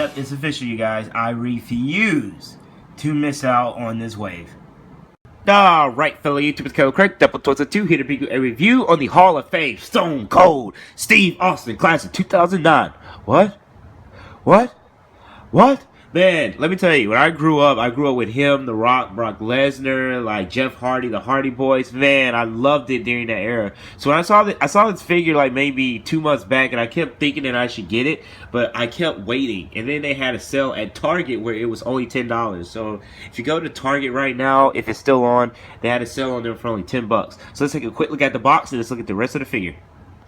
Yep, it's official, you guys. I refuse to miss out on this wave. Alright, fellow YouTubers, Craig, Double Twister 2 here to bring you a review on the Hall of Fame Stone Cold Steve Austin, class of 2009. What? Man, let me tell you, when I grew up with him, The Rock, Brock Lesnar, like Jeff Hardy, the Hardy Boys. Man, I loved it during that era. So when I saw this figure like maybe 2 months back, and I kept thinking that I should get it, but I kept waiting. And then they had a sale at Target where it was only $10. So if you go to Target right now, if it's still on, they had a sale on them for only $10. So let's take a quick look at the box and let's look at the rest of the figure.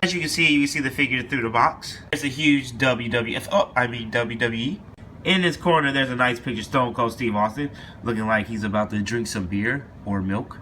As you see the figure through the box. There's a huge WWE. In this corner, there's a nice picture of Stone Cold Steve Austin, looking like he's about to drink some beer or milk.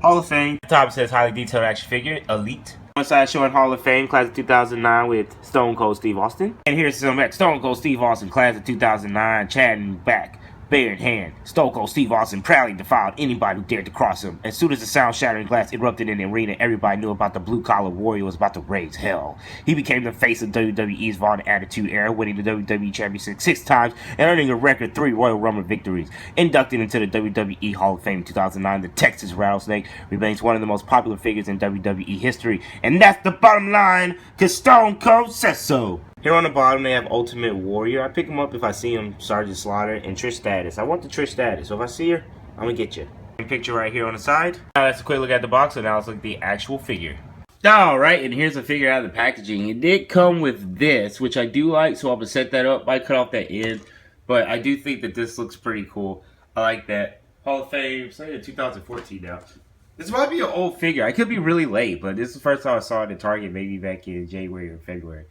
Hall of Fame. The top says highly detailed action figure, elite. One side showing Hall of Fame, class of 2009 with Stone Cold Steve Austin. And here's some at Stone Cold Steve Austin, class of 2009, chatting back. Bear in hand, Stone Cold Steve Austin proudly defied anybody who dared to cross him. As soon as the sound-shattering glass erupted in the arena, everybody knew about the blue-collar warrior was about to raise hell. He became the face of WWE's Vaughn Attitude Era, winning the WWE Championship 6 times and earning a record 3 Royal Rumble victories. Inducted into the WWE Hall of Fame in 2009, the Texas Rattlesnake remains one of the most popular figures in WWE history. And that's the bottom line, because Stone Cold says so. Here on the bottom, they have Ultimate Warrior. I pick him up if I see him, Sergeant Slaughter, and Trish Stratus. I want the Trish Stratus, so if I see her, I'm going to get you. Picture right here on the side. Now that's a quick look at the box, and now let's look at the actual figure. Alright, and here's a figure out of the packaging. It did come with this, which I do like, so I'm going to set that up. Might cut off that end, but I do think that this looks pretty cool. I like that. Hall of Fame, say 2014 now. This might be an old figure. I could be really late, but this is the first time I saw it at Target, maybe back in January or February.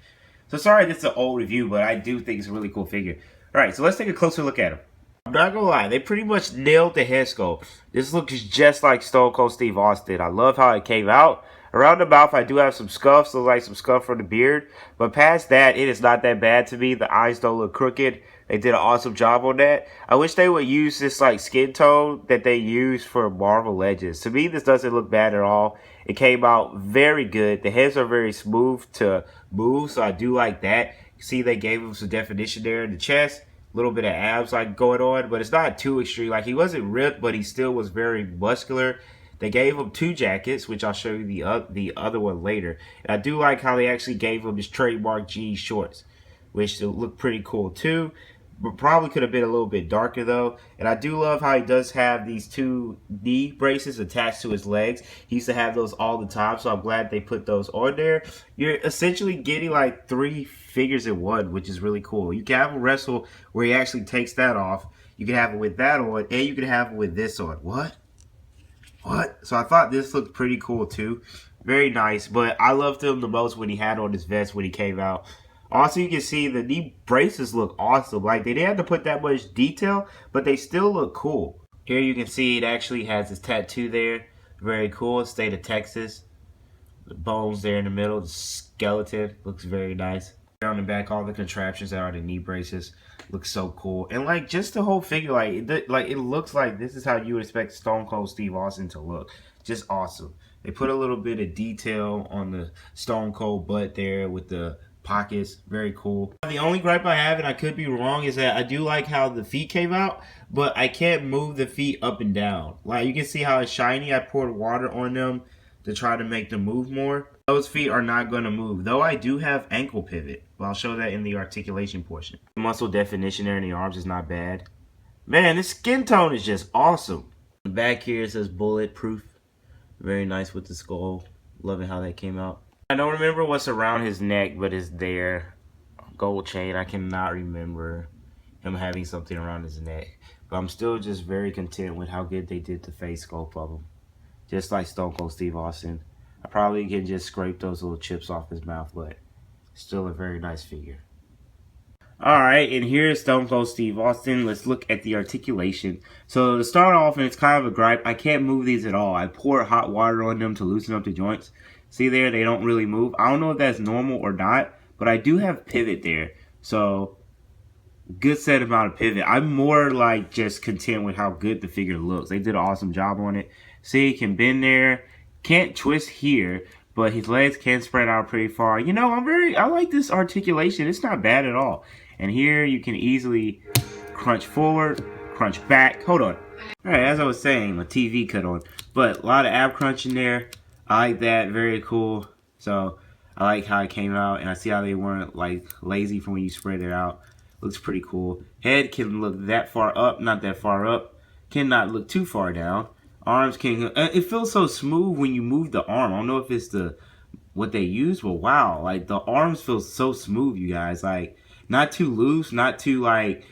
So sorry this is an old review, but I do think it's a really cool figure. Alright, so let's take a closer look at him. I'm not gonna lie, they pretty much nailed the head sculpt. This looks just like Stone Cold Steve Austin. I love how it came out. Around the mouth, I do have some scuffs, look like some scuff from the beard. But past that, it is not that bad to me. The eyes don't look crooked. They did an awesome job on that. I wish they would use this like skin tone that they use for Marvel Legends. To me, this doesn't look bad at all. It came out very good. The heads are very smooth to move, so I do like that. See, they gave him some definition there in the chest. A little bit of abs like going on, but it's not too extreme. Like, he wasn't ripped, but he still was very muscular. They gave him 2 jackets, which I'll show you the other one later. And I do like how they actually gave him his trademark jean shorts, which look pretty cool too. But probably could have been a little bit darker though. And I do love how he does have these 2 knee braces attached to his legs. He used to have those all the time, so I'm glad they put those on there. You're essentially getting like 3 figures in one, which is really cool. You can have him wrestle where he actually takes that off. You can have it with that on, and you can have it with this on. What? So I thought this looked pretty cool too. Very nice, but I loved him the most when he had on his vest when he came out. Also, you can see the knee braces look awesome. Like, they didn't have to put that much detail, but they still look cool. Here you can see it actually has his tattoo there. Very cool. State of Texas. The bones there in the middle. The skeleton looks very nice. On the back, all the contraptions that are the knee braces look so cool. And like, just the whole figure, like it looks like this is how you would expect Stone Cold Steve Austin to look. Just awesome. They put a little bit of detail on the Stone Cold butt there with the pockets. Very cool. The only gripe I have, and I could be wrong, is that I do like how the feet came out, but I can't move the feet up and down. Like, you can see how it's shiny. I poured water on them to try to make them move more. Those feet are not going to move, though I do have ankle pivot, but I'll show that in the articulation portion. The muscle definition there in the arms is not bad. Man, this skin tone is just awesome. The back here it says bulletproof. Very nice with the skull. Loving how that came out. I don't remember what's around his neck, but it's there. Gold chain. I cannot remember him having something around his neck. But I'm still just very content with how good they did the face sculpt of him. Just like Stone Cold Steve Austin. I probably can just scrape those little chips off his mouth, but still a very nice figure. Alright, and here's Stone Cold Steve Austin. Let's look at the articulation. So to start off, and it's kind of a gripe, I can't move these at all. I poured hot water on them to loosen up the joints. See there, they don't really move. I don't know if that's normal or not, but I do have pivot there. So, good set amount of pivot. I'm more like just content with how good the figure looks. They did an awesome job on it. See, he can bend there. Can't twist here, but his legs can spread out pretty far. You know, I like this articulation. It's not bad at all. And here you can easily crunch forward, crunch back. Hold on. Alright, as I was saying, my TV cut on. But a lot of ab crunch in there. I like that. Very cool. So I like how it came out, and I see how they weren't like lazy from when you spread it out. Looks pretty cool. Head can look that far up, not that far up. Cannot look too far down. Arms can. It feels so smooth when you move the arm. I don't know if it's what they use, but wow, like the arms feel so smooth, you guys. Like not too loose, not too like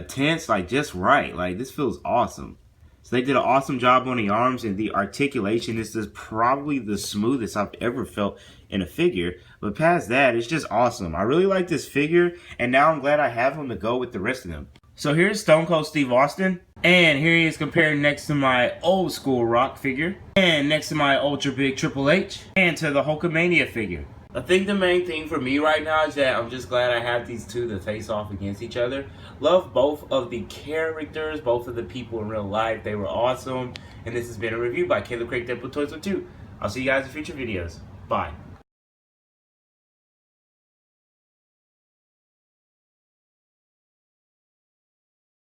tense, like just right. Like this feels awesome. So they did an awesome job on the arms, and the articulation is just probably the smoothest I've ever felt in a figure. But past that, it's just awesome. I really like this figure, and now I'm glad I have him to go with the rest of them. So here's Stone Cold Steve Austin, and here he is compared next to my old school Rock figure, and next to my ultra big Triple H, and to the Hulkamania figure. I think the main thing for me right now is that I'm just glad I have these two to face off against each other. Love both of the characters, both of the people in real life. They were awesome. And this has been a review by Caleb Craig Deadpool Toys with 2. I'll see you guys in future videos. Bye.